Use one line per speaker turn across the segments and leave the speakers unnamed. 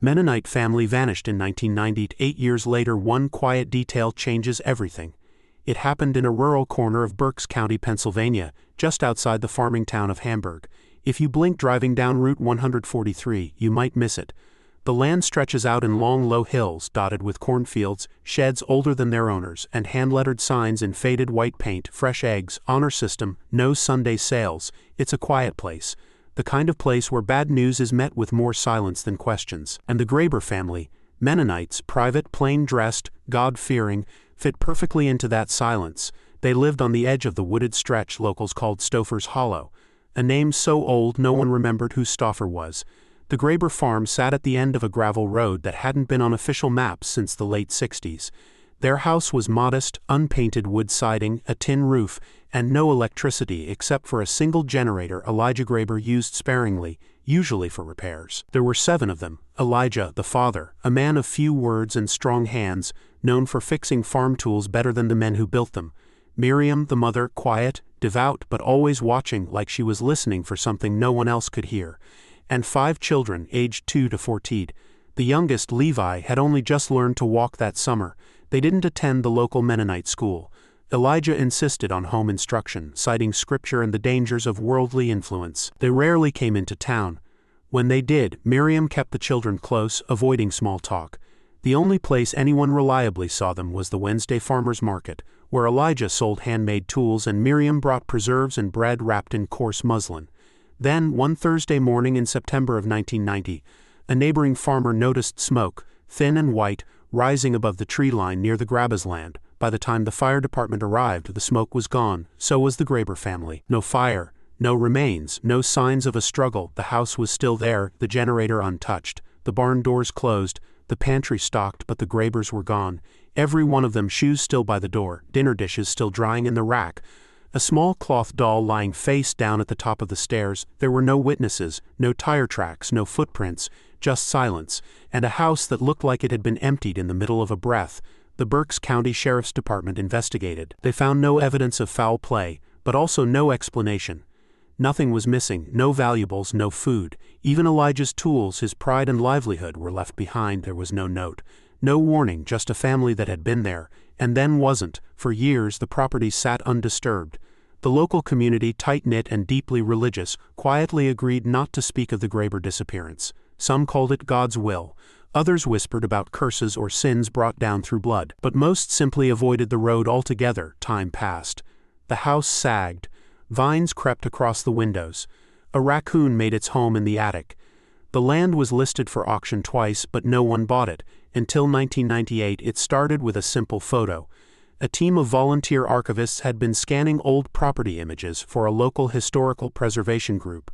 Mennonite family vanished in 1990. 8 years later, one quiet detail changes everything. It happened in a rural corner of Berks County, Pennsylvania, just outside the farming town of Hamburg. If you blink driving down Route 143, you might miss it. The land stretches out in long, low hills dotted with cornfields, sheds older than their owners, and hand-lettered signs in faded white paint: fresh eggs, honor system, no Sunday sales. It's a quiet place. The kind of place where bad news is met with more silence than questions. And the Graber family, Mennonites, private, plain-dressed, God-fearing, fit perfectly into that silence. They lived on the edge of the wooded stretch locals called Stoffer's Hollow, a name so old no one remembered who Stoffer was. The Graber farm sat at the end of a gravel road that hadn't been on official maps since the late 60s. Their house was modest, unpainted wood siding, a tin roof, and no electricity except for a single generator Elijah Graber used sparingly, usually for repairs. There were 7 of them. Elijah, the father, a man of few words and strong hands, known for fixing farm tools better than the men who built them. Miriam, the mother, quiet, devout, but always watching like she was listening for something no one else could hear. And 5 children, aged 2 to 14. The youngest, Levi, had only just learned to walk that summer. They didn't attend the local Mennonite school. Elijah insisted on home instruction, citing scripture and the dangers of worldly influence. They rarely came into town. When they did, Miriam kept the children close, avoiding small talk. The only place anyone reliably saw them was the Wednesday farmers market, where Elijah sold handmade tools and Miriam brought preserves and bread wrapped in coarse muslin. Then, one Thursday morning in September of 1990, a neighboring farmer noticed smoke, thin and white, rising above the tree line near the Grabas land. By the time the fire department arrived, the smoke was gone. So was the Graber family. No fire, no remains, no signs of a struggle. The house was still there, the generator untouched, the barn doors closed, the pantry stocked, but the Grabers were gone. Every one of them, shoes still by the door, dinner dishes still drying in the rack. A small cloth doll lying face down at the top of the stairs. There were no witnesses, no tire tracks, no footprints, just silence, and a house that looked like it had been emptied in the middle of a breath. The Berks County Sheriff's Department investigated. They found no evidence of foul play, but also no explanation. Nothing was missing, no valuables, no food. Even Elijah's tools, his pride and livelihood, were left behind. There was no note. No warning, just a family that had been there, and then wasn't. For years the property sat undisturbed. The local community, tight-knit and deeply religious, quietly agreed not to speak of the Graber disappearance. Some called it God's will. Others whispered about curses or sins brought down through blood. But most simply avoided the road altogether. Time passed. The house sagged. Vines crept across the windows. A raccoon made its home in the attic. The land was listed for auction twice, but no one bought it. Until 1998, it started with a simple photo. A team of volunteer archivists had been scanning old property images for a local historical preservation group.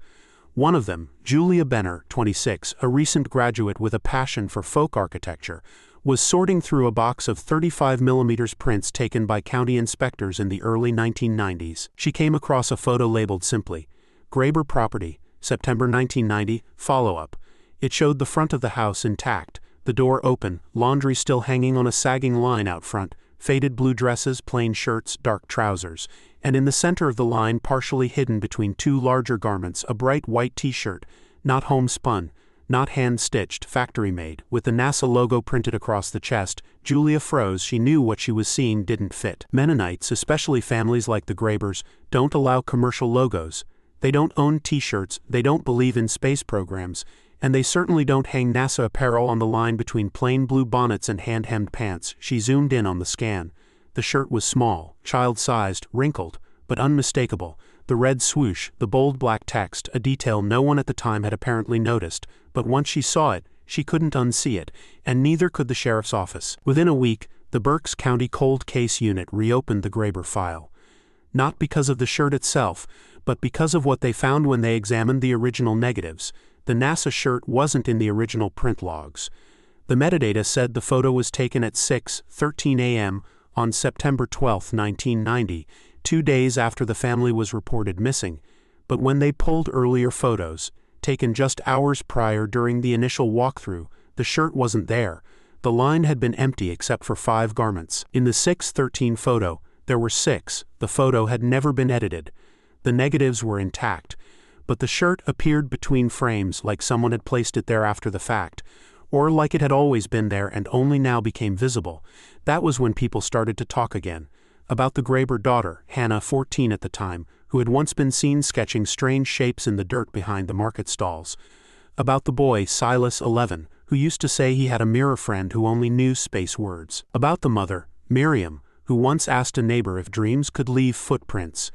One of them, Julia Benner, 26, a recent graduate with a passion for folk architecture, was sorting through a box of 35mm prints taken by county inspectors in the early 1990s. She came across a photo labeled simply, Graber Property, September 1990, follow-up. It showed the front of the house intact, the door open, laundry still hanging on a sagging line out front, faded blue dresses, plain shirts, dark trousers, and in the center of the line, partially hidden between 2 larger garments, a bright white t-shirt, not homespun, not hand-stitched, factory-made, with the NASA logo printed across the chest. Julia froze. She knew what she was seeing didn't fit. Mennonites, especially families like the Grabers, don't allow commercial logos. They don't own t-shirts, they don't believe in space programs, and they certainly don't hang NASA apparel on the line between plain blue bonnets and hand-hemmed pants. She zoomed in on the scan. The shirt was small, child-sized, wrinkled, but unmistakable. The red swoosh, the bold black text, a detail no one at the time had apparently noticed, but once she saw it, she couldn't unsee it, and neither could the sheriff's office. Within a week, the Berks County Cold Case Unit reopened the Graber file. Not because of the shirt itself, but because of what they found when they examined the original negatives. The NASA shirt wasn't in the original print logs. The metadata said the photo was taken at 6:13 a.m. on September 12, 1990, 2 days after the family was reported missing. But when they pulled earlier photos, taken just hours prior during the initial walkthrough, the shirt wasn't there. The line had been empty except for 5 garments. In the 6:13 photo, there were 6. The photo had never been edited. The negatives were intact, but the shirt appeared between frames like someone had placed it there after the fact. or like it had always been there and only now became visible. That was when people started to talk again. About the Graber daughter, Hannah, 14 at the time, who had once been seen sketching strange shapes in the dirt behind the market stalls. About the boy, Silas, 11, who used to say he had a mirror friend who only knew space words. About the mother, Miriam, who once asked a neighbor if dreams could leave footprints.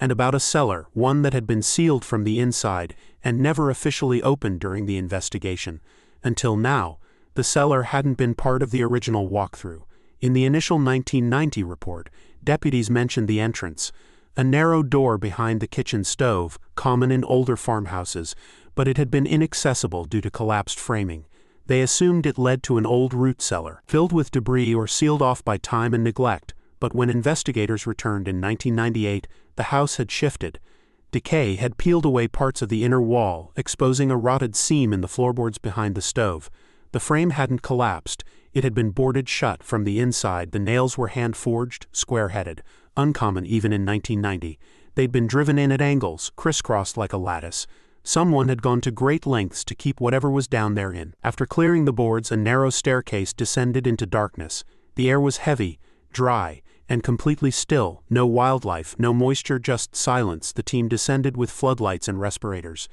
And about a cellar, one that had been sealed from the inside and never officially opened during the investigation. Until now, the cellar hadn't been part of the original walkthrough. In the initial 1990 report, deputies mentioned the entrance, a narrow door behind the kitchen stove, common in older farmhouses, but it had been inaccessible due to collapsed framing. They assumed it led to an old root cellar, filled with debris or sealed off by time and neglect, but when investigators returned in 1998, the house had shifted. Decay had peeled away parts of the inner wall, exposing a rotted seam in the floorboards behind the stove. The frame hadn't collapsed. It had been boarded shut from the inside. The nails were hand-forged, square-headed, uncommon even in 1990. They'd been driven in at angles, crisscrossed like a lattice. Someone had gone to great lengths to keep whatever was down there in. After clearing the boards, a narrow staircase descended into darkness. The air was heavy, dry, and completely still. No wildlife, no moisture, just silence. The team descended with floodlights and respirators.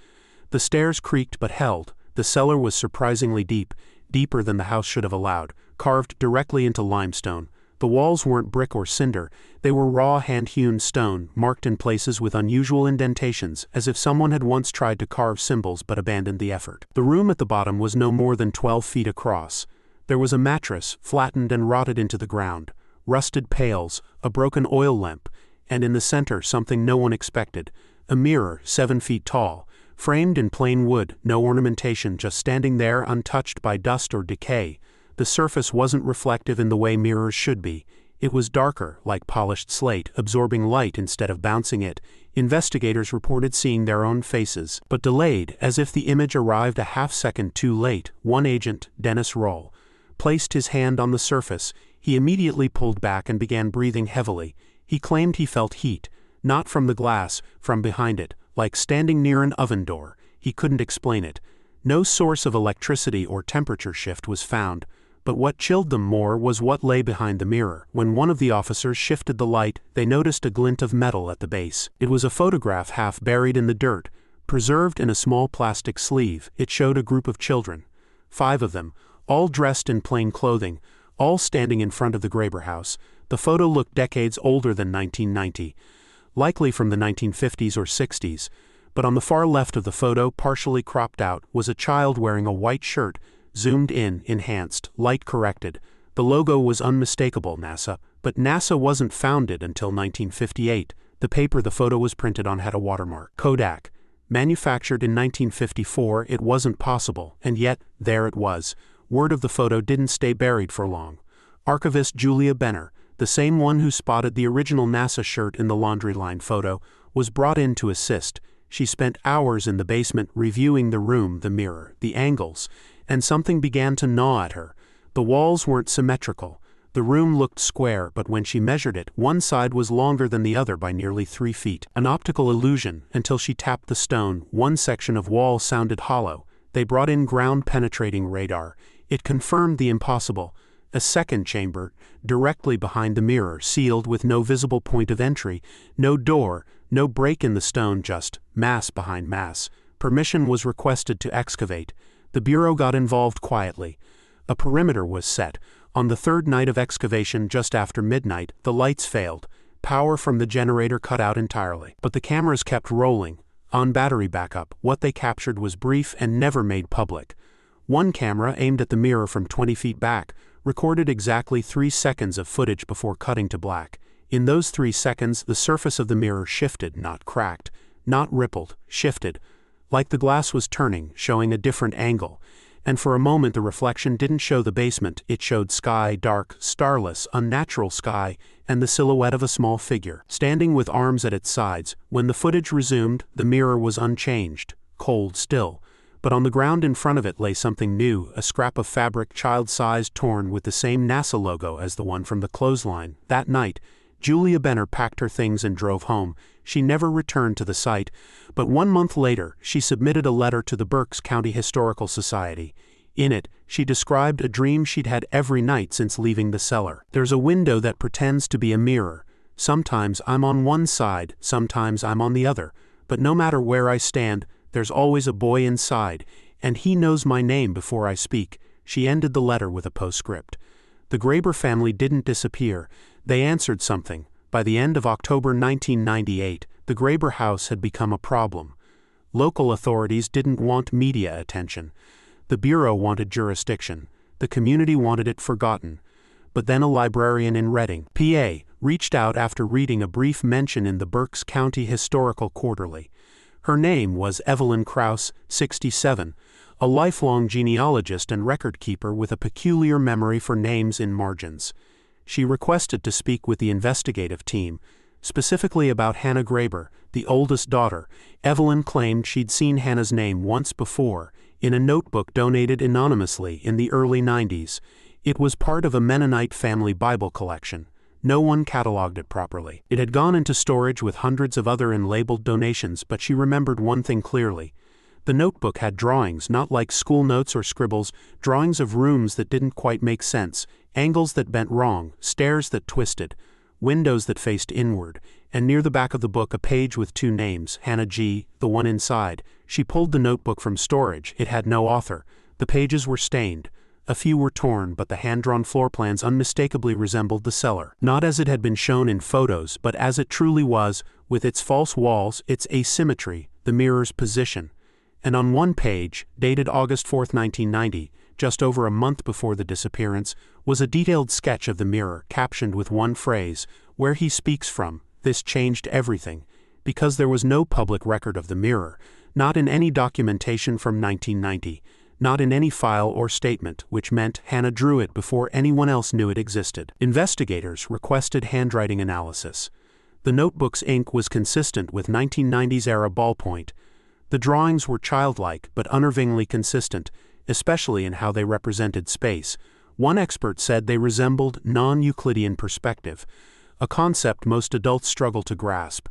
The stairs creaked but held. The cellar was surprisingly deep, deeper than the house should have allowed, carved directly into limestone. The walls weren't brick or cinder. They were raw hand-hewn stone, marked in places with unusual indentations, as if someone had once tried to carve symbols but abandoned the effort. The room at the bottom was no more than 12 feet across. There was a mattress, flattened and rotted into the ground, rusted pails, a broken oil lamp, and in the center something no one expected, a mirror 7 feet tall, framed in plain wood, no ornamentation, just standing there untouched by dust or decay. The surface wasn't reflective in the way mirrors should be. It was darker, like polished slate, absorbing light instead of bouncing it. Investigators reported seeing their own faces, but delayed, as if the image arrived a half-second too late. One agent, Dennis Roll, placed his hand on the surface. He immediately pulled back and began breathing heavily. He claimed he felt heat, not from the glass, from behind it, like standing near an oven door. He couldn't explain it. No source of electricity or temperature shift was found. But what chilled them more was what lay behind the mirror. When one of the officers shifted the light, they noticed a glint of metal at the base. It was a photograph half buried in the dirt, preserved in a small plastic sleeve. It showed a group of children, 5 of them, all dressed in plain clothing, all standing in front of the Graber house. The photo looked decades older than 1990, likely from the 1950s or 60s. But on the far left of the photo, partially cropped out, was a child wearing a white shirt, zoomed in, enhanced, light-corrected. The logo was unmistakable, NASA, but NASA wasn't founded until 1958. The paper the photo was printed on had a watermark. Kodak. Manufactured in 1954, it wasn't possible, and yet, there it was. Word of the photo didn't stay buried for long. Archivist Julia Benner, the same one who spotted the original NASA shirt in the laundry line photo, was brought in to assist. She spent hours in the basement reviewing the room, the mirror, the angles, and something began to gnaw at her. The walls weren't symmetrical. The room looked square, but when she measured it, one side was longer than the other by nearly 3 feet. An optical illusion, until she tapped the stone. One section of wall sounded hollow. They brought in ground-penetrating radar. It confirmed the impossible. A second chamber, directly behind the mirror, sealed with no visible point of entry, no door, no break in the stone, just mass behind mass. Permission was requested to excavate. The Bureau got involved quietly. A perimeter was set. On the third night of excavation, just after midnight, the lights failed. Power from the generator cut out entirely. But the cameras kept rolling. On battery backup, what they captured was brief and never made public. One camera, aimed at the mirror from 20 feet back, recorded exactly 3 seconds of footage before cutting to black. In those 3 seconds, the surface of the mirror shifted, not cracked, not rippled, shifted, like the glass was turning, showing a different angle. And for a moment the reflection didn't show the basement, it showed sky, dark, starless, unnatural sky, and the silhouette of a small figure, standing with arms at its sides. When the footage resumed, the mirror was unchanged, cold still. But on the ground in front of it lay something new, a scrap of fabric child-sized, torn, with the same NASA logo as the one from the clothesline. That night, Julia Benner packed her things and drove home. She never returned to the site, but 1 month later, she submitted a letter to the Berks County Historical Society. In it, she described a dream she'd had every night since leaving the cellar. There's a window that pretends to be a mirror. Sometimes I'm on one side, sometimes I'm on the other, but no matter where I stand, there's always a boy inside, and he knows my name before I speak. She ended the letter with a postscript. The Graeber family didn't disappear. They answered something. By the end of October 1998, the Graeber house had become a problem. Local authorities didn't want media attention. The Bureau wanted jurisdiction. The community wanted it forgotten. But then a librarian in Reading, PA, reached out after reading a brief mention in the Berks County Historical Quarterly. Her name was Evelyn Krause, 67, a lifelong genealogist and record keeper with a peculiar memory for names in margins. She requested to speak with the investigative team, specifically about Hannah Graeber, the oldest daughter. Evelyn claimed she'd seen Hannah's name once before, in a notebook donated anonymously in the early 90s. It was part of a Mennonite family Bible collection. No one cataloged it properly. It had gone into storage with hundreds of other unlabeled donations, but she remembered one thing clearly. The notebook had drawings, not like school notes or scribbles, drawings of rooms that didn't quite make sense, angles that bent wrong, stairs that twisted, windows that faced inward, and near the back of the book a page with two names, Hannah G., the one inside. She pulled the notebook from storage. It had no author. The pages were stained. A few were torn, but the hand-drawn floor plans unmistakably resembled the cellar. Not as it had been shown in photos, but as it truly was, with its false walls, its asymmetry, the mirror's position. And on one page, dated August 4, 1990, just over a month before the disappearance, was a detailed sketch of the mirror, captioned with one phrase, "Where he speaks from. This changed everything." Because there was no public record of the mirror, not in any documentation from 1990, not in any file or statement, which meant Hannah drew it before anyone else knew it existed. Investigators requested handwriting analysis. The notebook's ink was consistent with 1990s-era ballpoint. The drawings were childlike but unnervingly consistent, especially in how they represented space. One expert said they resembled non-Euclidean perspective, a concept most adults struggle to grasp.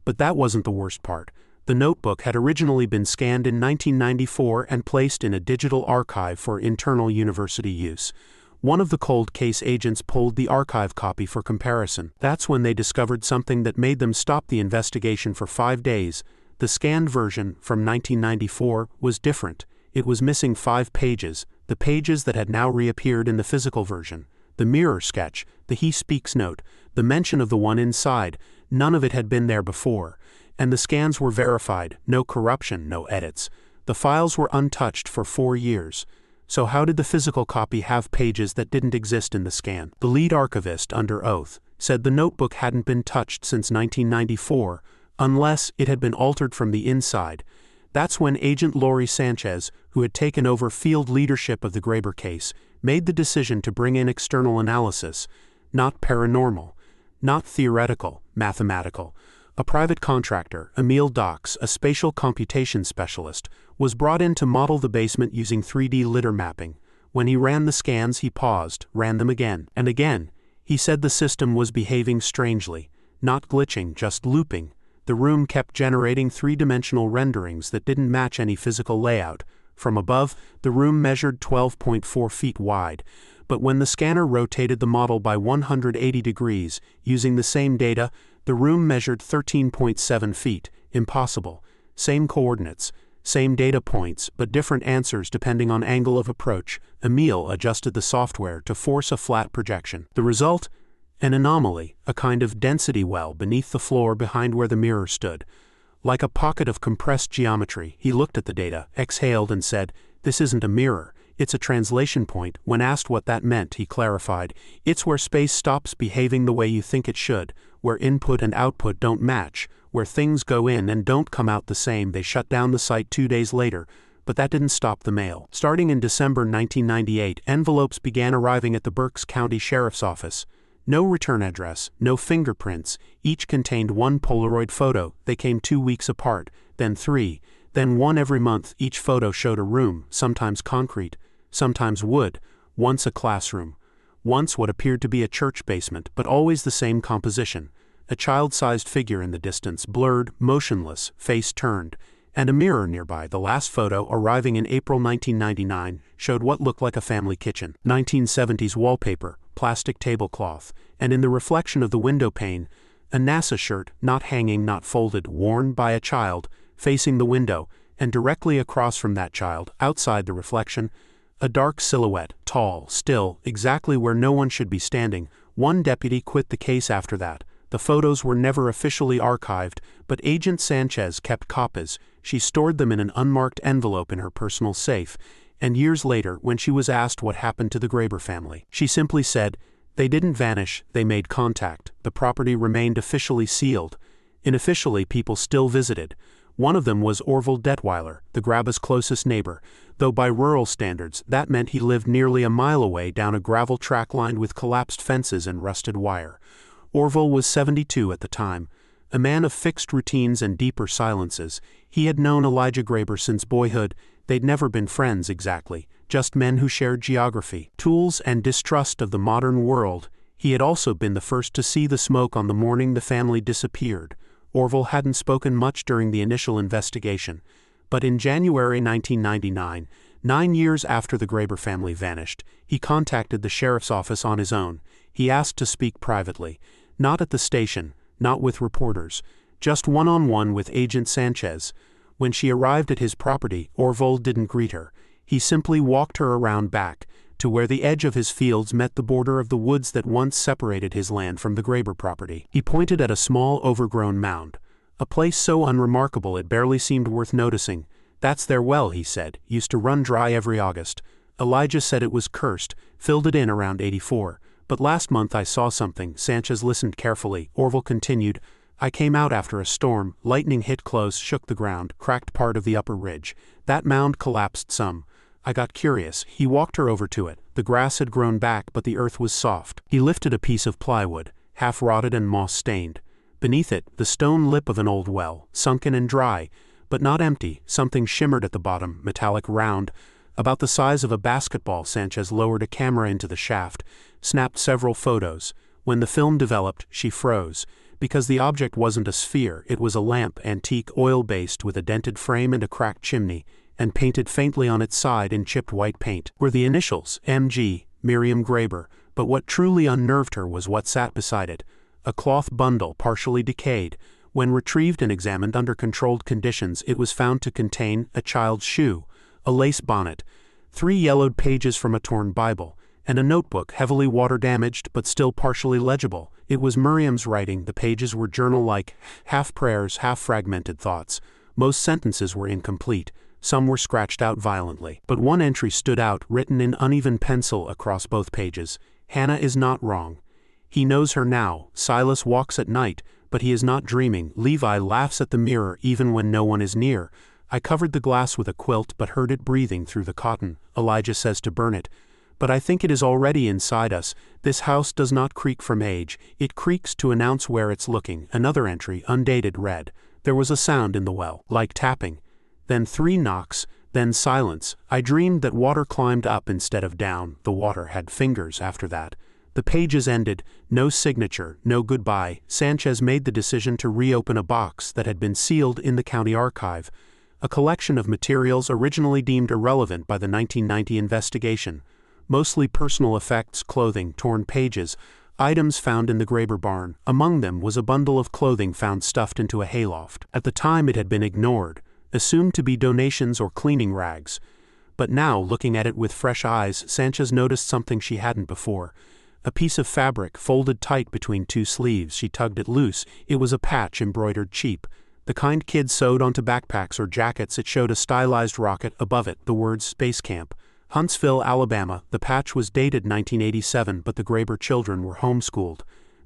But that wasn't the worst part. The notebook had originally been scanned in 1994 and placed in a digital archive for internal university use. One of the cold case agents pulled the archive copy for comparison. That's when they discovered something that made them stop the investigation for 5 days. The scanned version, from 1994, was different. It was missing 5 pages, the pages that had now reappeared in the physical version. The mirror sketch, the he speaks note, the mention of the one inside, none of it had been there before. And the scans were verified, no corruption, no edits. The files were untouched for 4 years. So how did the physical copy have pages that didn't exist in the scan? The lead archivist, under oath, said the notebook hadn't been touched since 1994, unless it had been altered from the inside. That's when Agent Lori Sanchez, who had taken over field leadership of the Graeber case, made the decision to bring in external analysis, not paranormal, not theoretical, mathematical. A private contractor, Emil Dox, a spatial computation specialist, was brought in to model the basement using 3D litter mapping. When he ran the scans, he paused, ran them again, and again. He said the system was behaving strangely, not glitching, just looping. The room kept generating 3-dimensional renderings that didn't match any physical layout. From above, the room measured 12.4 feet wide, but when the scanner rotated the model by 180 degrees, using the same data, the room measured 13.7 feet. Impossible. Same coordinates, same data points, but different answers depending on angle of approach. Emil adjusted the software to force a flat projection. The result? An anomaly, a kind of density well beneath the floor behind where the mirror stood. Like a pocket of compressed geometry, he looked at the data, exhaled and said, "This isn't a mirror, it's a translation point." When asked what that meant, he clarified, "It's where space stops behaving the way you think it should, where input and output don't match, where things go in and don't come out the same." They shut down the site 2 days later, but that didn't stop the mail. Starting in December 1998, envelopes began arriving at the Berks County Sheriff's Office. No return address, no fingerprints, each contained one Polaroid photo. They came 2 weeks apart, then 3, then 1 every month. Each photo showed a room, sometimes concrete, sometimes wood, once a classroom, once what appeared to be a church basement, but always the same composition. A child-sized figure in the distance, blurred, motionless, face turned, and a mirror nearby. The last photo, arriving in April 1999, showed what looked like a family kitchen. 1970s wallpaper, plastic tablecloth, and in the reflection of the window pane, a NASA shirt, not hanging, not folded, worn by a child, facing the window, and directly across from that child, outside the reflection, a dark silhouette, tall, still, exactly where no one should be standing. One deputy quit the case after that. The photos were never officially archived, but Agent Sanchez kept copies. She stored them in an unmarked envelope in her personal safe, and years later, when she was asked what happened to the Graber family, she simply said, "They didn't vanish, they made contact. The property remained officially sealed. Unofficially, people still visited. One of them was Orville Detweiler, the Graber's closest neighbor, though by rural standards, that meant he lived nearly a mile away down a gravel track lined with collapsed fences and rusted wire. Orville was 72 at the time, a man of fixed routines and deeper silences. He had known Elijah Graber since boyhood. They'd never been friends exactly, just men who shared geography, tools, and distrust of the modern world. He had also been the first to see the smoke on the morning the family disappeared. Orville hadn't spoken much during the initial investigation, but in January 1999, 9 years after the Graber family vanished, he contacted the sheriff's office on his own. He asked to speak privately, not at the station, not with reporters, just one-on-one with Agent Sanchez. When she arrived at his property, Orville didn't greet her. He simply walked her around back, to where the edge of his fields met the border of the woods that once separated his land from the Graber property. He pointed at a small, overgrown mound, a place so unremarkable it barely seemed worth noticing. "That's their well," he said, "used to run dry every August. Elijah said it was cursed, filled it in around 84. But last month I saw something." Sanchez listened carefully. Orville continued, "I came out after a storm. Lightning hit close, shook the ground, cracked part of the upper ridge. That mound collapsed some. I got curious." He walked her over to it. The grass had grown back, but the earth was soft. He lifted a piece of plywood, half rotted and moss-stained. Beneath it, the stone lip of an old well, sunken and dry, but not empty. Something shimmered at the bottom, metallic, round, about the size of a basketball. Sanchez lowered a camera into the shaft, snapped several photos. When the film developed, she froze, because the object wasn't a sphere, it was a lamp, antique, oil-based, with a dented frame and a cracked chimney, and painted faintly on its side in chipped white paint were the initials, M.G., Miriam Graber. But what truly unnerved her was what sat beside it, a cloth bundle partially decayed. When retrieved and examined under controlled conditions, it was found to contain a child's shoe, a lace bonnet, 3 yellowed pages from a torn Bible, and a notebook heavily water-damaged but still partially legible. It was Miriam's writing. The pages were journal-like, half prayers, half fragmented thoughts. Most sentences were incomplete. Some were scratched out violently. But one entry stood out, written in uneven pencil across both pages. "Hannah is not wrong. He knows her now. Silas walks at night, but he is not dreaming. Levi laughs at the mirror even when no one is near. I covered the glass with a quilt but heard it breathing through the cotton. Elijah says to burn it. But I think it is already inside us. This house does not creak from age. It creaks to announce where it's looking." Another entry, undated, read, "There was a sound in the well, like tapping. Then 3 knocks, then silence. I dreamed that water climbed up instead of down. The water had fingers after that." The pages ended, no signature, no goodbye. Sanchez made the decision to reopen a box that had been sealed in the county archive, a collection of materials originally deemed irrelevant by the 1990 investigation. Mostly personal effects, clothing, torn pages, items found in the Graber barn. Among them was a bundle of clothing found stuffed into a hayloft. At the time it had been ignored, assumed to be donations or cleaning rags. But now, looking at it with fresh eyes, Sanchez noticed something she hadn't before. A piece of fabric folded tight between 2 sleeves. She tugged it loose. It was a patch embroidered cheap, the kind kids sewed onto backpacks or jackets. It showed a stylized rocket above it, the words "Space Camp, Huntsville, Alabama." The patch was dated 1987, but the Graber children were homeschooled.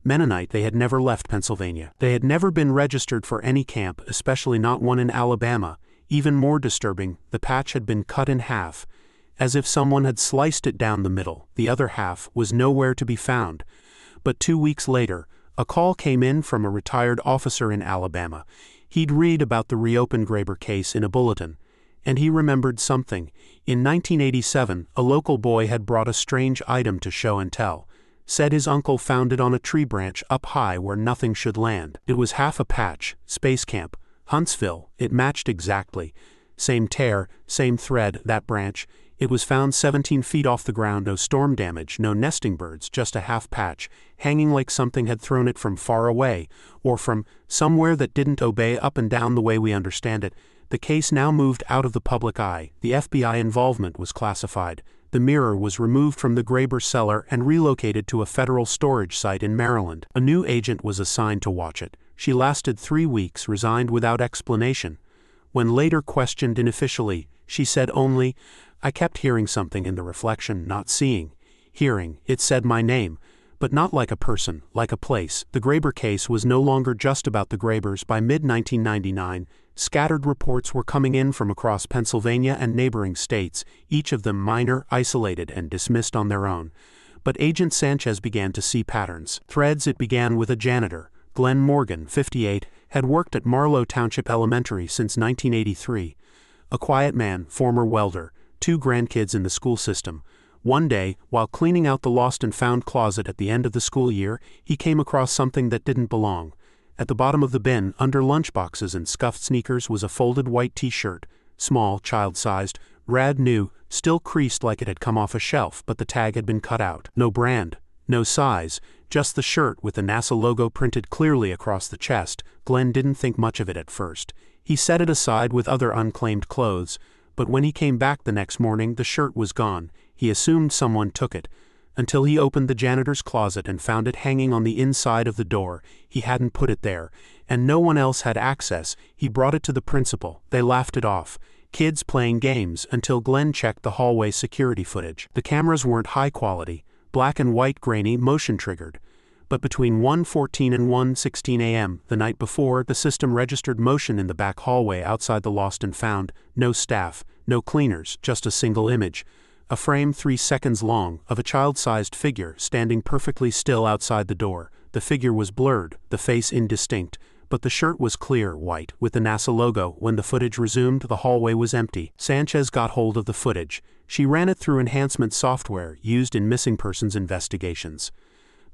Mennonite, they had never left Pennsylvania. They had never been registered for any camp, especially not one in Alabama. Even more disturbing, the patch had been cut in half, as if someone had sliced it down the middle. The other half was nowhere to be found. But 2 weeks later, a call came in from a retired officer in Alabama. He'd read about the reopened Graber case in a bulletin, and he remembered something. In 1987, a local boy had brought a strange item to show and tell. Said his uncle found it on a tree branch up high where nothing should land. It was half a patch, Space Camp, Huntsville, it matched exactly. Same tear, same thread, that branch. It was found 17 feet off the ground, no storm damage, no nesting birds, just a half patch, hanging like something had thrown it from far away, or from somewhere that didn't obey up and down the way we understand it. The case now moved out of the public eye. The FBI involvement was classified. The mirror was removed from the Graber cellar and relocated to a federal storage site in Maryland. A new agent was assigned to watch it. She lasted 3 weeks, resigned without explanation. When later questioned unofficially, she said only, "I kept hearing something in the reflection, not seeing. Hearing, it said my name, but not like a person, like a place." The Graber case was no longer just about the Grabers. By mid-1999, scattered reports were coming in from across Pennsylvania and neighboring states, each of them minor, isolated, and dismissed on their own. But Agent Sanchez began to see patterns. Threads. It began with a janitor. Glenn Morgan, 58, had worked at Marlow Township Elementary since 1983. A quiet man, former welder, 2 grandkids in the school system. One day, while cleaning out the lost and found closet at the end of the school year, he came across something that didn't belong. At the bottom of the bin, under lunchboxes and scuffed sneakers, was a folded white t-shirt, small, child-sized, rad new, still creased like it had come off a shelf, but the tag had been cut out. No brand, no size, just the shirt with the NASA logo printed clearly across the chest. Glenn didn't think much of it at first. He set it aside with other unclaimed clothes, but when he came back the next morning, the shirt was gone. He assumed someone took it, until he opened the janitor's closet and found it hanging on the inside of the door. He hadn't put it there, and no one else had access. He brought it to the principal. They laughed it off. Kids playing games, until Glenn checked the hallway security footage. The cameras weren't high quality, black and white, grainy, motion triggered. But between 1:14 and 1:16 a.m. the night before, the system registered motion in the back hallway outside the lost and found. No staff, no cleaners, just a single image. A frame 3 seconds long, of a child-sized figure standing perfectly still outside the door. The figure was blurred, the face indistinct, but the shirt was clear, white, with the NASA logo. When the footage resumed, the hallway was empty. Sanchez got hold of the footage. She ran it through enhancement software used in missing persons investigations.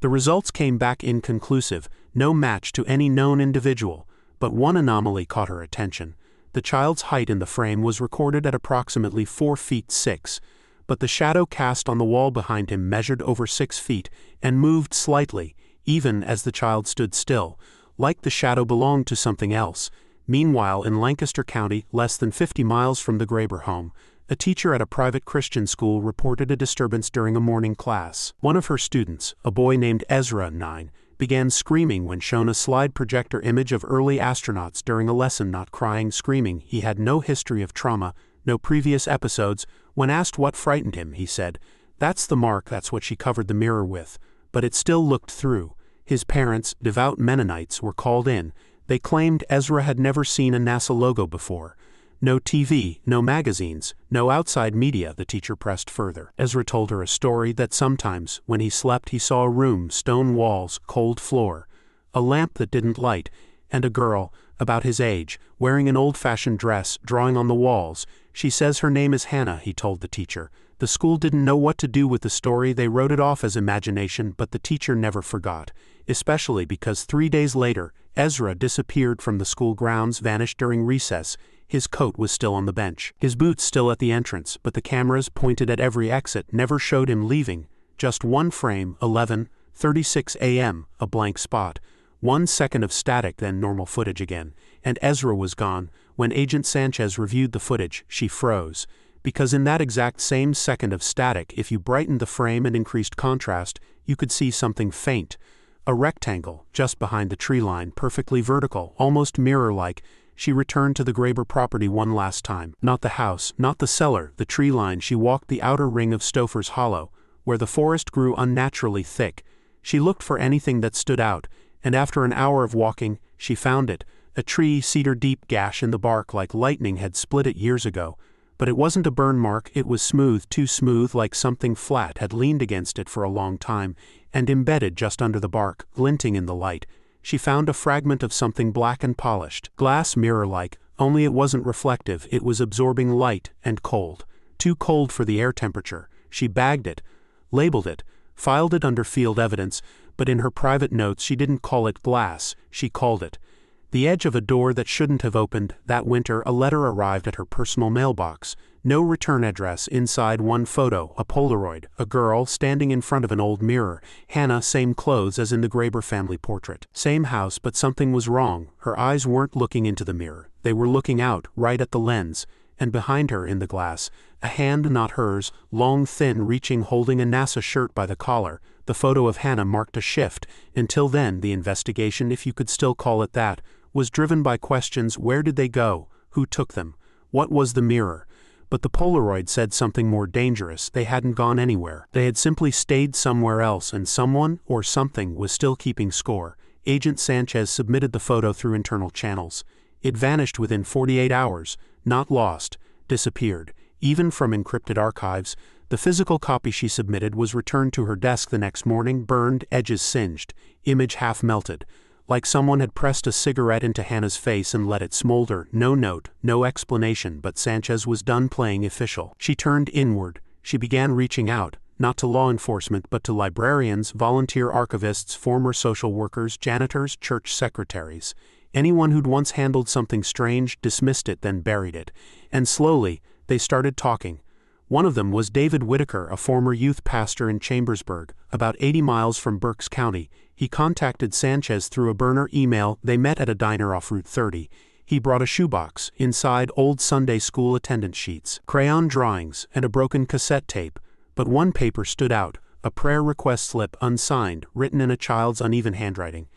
The results came back inconclusive, no match to any known individual, but one anomaly caught her attention. The child's height in the frame was recorded at approximately 4 feet 6, but the shadow cast on the wall behind him measured over 6 feet and moved slightly, even as the child stood still, like the shadow belonged to something else. Meanwhile, in Lancaster County, less than 50 miles from the Graber home, a teacher at a private Christian school reported a disturbance during a morning class. One of her students, a boy named Ezra, 9, began screaming when shown a slide projector image of early astronauts during a lesson. Not crying, screaming. He had no history of trauma, no previous episodes. When asked what frightened him, he said, "That's the mark, that's what she covered the mirror with." But it still looked through. His parents, devout Mennonites, were called in. They claimed Ezra had never seen a NASA logo before. No TV, no magazines, no outside media. The teacher pressed further. Ezra told her a story that sometimes, when he slept, he saw a room, stone walls, cold floor, a lamp that didn't light, and a girl, about his age, wearing an old-fashioned dress, drawing on the walls. "She says her name is Hannah," he told the teacher. The school didn't know what to do with the story. They wrote it off as imagination, but the teacher never forgot, especially because 3 days later, Ezra disappeared from the school grounds, vanished during recess. His coat was still on the bench, his boots still at the entrance, but the cameras, pointed at every exit, never showed him leaving. Just one frame, 11:36 a.m., a blank spot. 1 second of static, then normal footage again, and Ezra was gone. When Agent Sanchez reviewed the footage, she froze. Because in that exact same second of static, if you brightened the frame and increased contrast, you could see something faint. A rectangle, just behind the tree line, perfectly vertical, almost mirror-like. She returned to the Graber property one last time. Not the house, not the cellar, the tree line. She walked the outer ring of Stouffer's Hollow, where the forest grew unnaturally thick. She looked for anything that stood out, and after an hour of walking, she found it. A tree, cedar-deep gash in the bark like lightning had split it years ago. But it wasn't a burn mark, it was smooth, too smooth, like something flat had leaned against it for a long time, and embedded just under the bark, glinting in the light. She found a fragment of something black and polished, glass mirror-like, only it wasn't reflective. It was absorbing light and cold. Too cold for the air temperature. She bagged it, labeled it, filed it under field evidence, but in her private notes she didn't call it glass, she called it The edge of a door that shouldn't have opened. That winter, a letter arrived at her personal mailbox. No return address. Inside, one photo, a Polaroid, a girl standing in front of an old mirror. Hannah, same clothes as in the Graber family portrait. Same house, but something was wrong. Her eyes weren't looking into the mirror. They were looking out, right at the lens. And behind her, in the glass, a hand not hers, long, thin, reaching, holding a NASA shirt by the collar. The photo of Hannah marked a shift. Until then, the investigation, if you could still call it that, was driven by questions: where did they go? Who took them? What was the mirror? But the Polaroid said something more dangerous. They hadn't gone anywhere. They had simply stayed somewhere else, and someone, or something, was still keeping score. Agent Sanchez submitted the photo through internal channels. It vanished within 48 hours. Not lost. Disappeared. Even from encrypted archives. The physical copy she submitted was returned to her desk the next morning, burned, edges singed, image half melted. Like someone had pressed a cigarette into Hannah's face and let it smolder. No note, no explanation, but Sanchez was done playing official. She turned inward. She began reaching out, not to law enforcement but to librarians, volunteer archivists, former social workers, janitors, church secretaries. Anyone who'd once handled something strange, dismissed it, then buried it. And slowly, they started talking. One of them was David Whitaker, a former youth pastor in Chambersburg, about 80 miles from Berks County. He contacted Sanchez through a burner email. They met at a diner off Route 30. He brought a shoebox, inside old Sunday school attendance sheets, crayon drawings, and a broken cassette tape. But one paper stood out, a prayer request slip, unsigned, written in a child's uneven handwriting.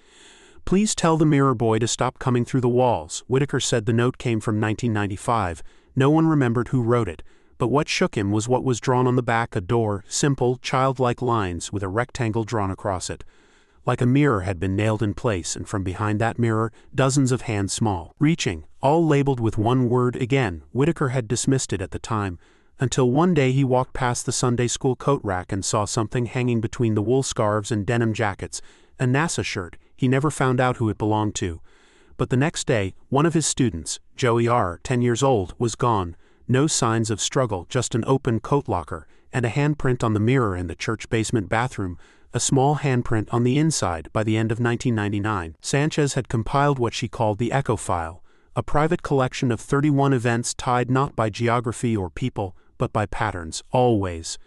"Please tell the mirror boy to stop coming through the walls." Whitaker said the note came from 1995. No one remembered who wrote it. But what shook him was what was drawn on the back: a door, simple, childlike lines with a rectangle drawn across it. Like a mirror had been nailed in place, and from behind that mirror, dozens of hands small, reaching, all labeled with one word again. Whitaker had dismissed it at the time, until one day he walked past the Sunday school coat rack and saw something hanging between the wool scarves and denim jackets, a NASA shirt. He never found out who it belonged to. But the next day, one of his students, Joey R., 10 years old, was gone. No signs of struggle, just an open coat locker, and a handprint on the mirror in the church basement bathroom, a small handprint on the inside. By the end of 1999, Sanchez had compiled what she called the Echo File, a private collection of 31 events tied not by geography or people, but by patterns, always.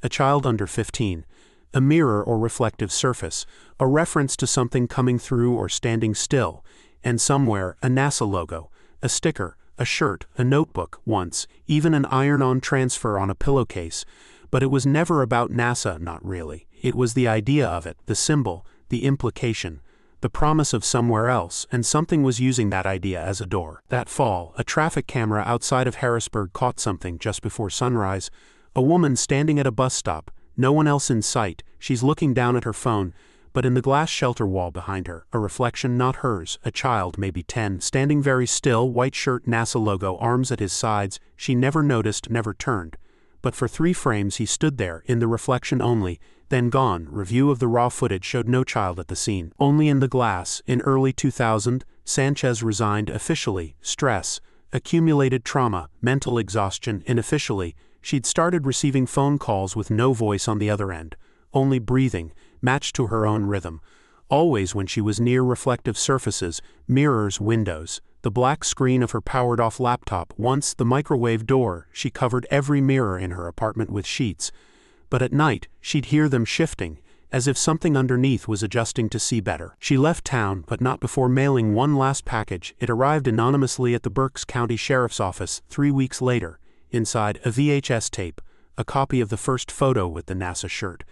A child under 15, a mirror or reflective surface, a reference to something coming through or standing still, and somewhere, a NASA logo, a sticker, a shirt, a notebook, once, even an iron-on transfer on a pillowcase. But it was never about NASA, not really. It was the idea of it, the symbol, the implication, the promise of somewhere else, and something was using that idea as a door. That fall, a traffic camera outside of Harrisburg caught something just before sunrise. A woman standing at a bus stop, no one else in sight. She's looking down at her phone, but in the glass shelter wall behind her, a reflection not hers, a child, maybe 10, standing very still, white shirt, NASA logo, arms at his sides. She never noticed, never turned. But for 3 frames he stood there, in the reflection only, then gone. Review of the raw footage showed no child at the scene, only in the glass. In early 2000, Sanchez resigned officially. Stress, accumulated trauma, mental exhaustion. Unofficially, she'd started receiving phone calls with no voice on the other end, only breathing, matched to her own rhythm. Always when she was near reflective surfaces, mirrors, windows, the black screen of her powered-off laptop, once the microwave door. She covered every mirror in her apartment with sheets. But at night, she'd hear them shifting, as if something underneath was adjusting to see better. She left town, but not before mailing one last package. It arrived anonymously at the Berks County Sheriff's Office 3 weeks later. Inside, a VHS tape, a copy of the first photo with the NASA shirt,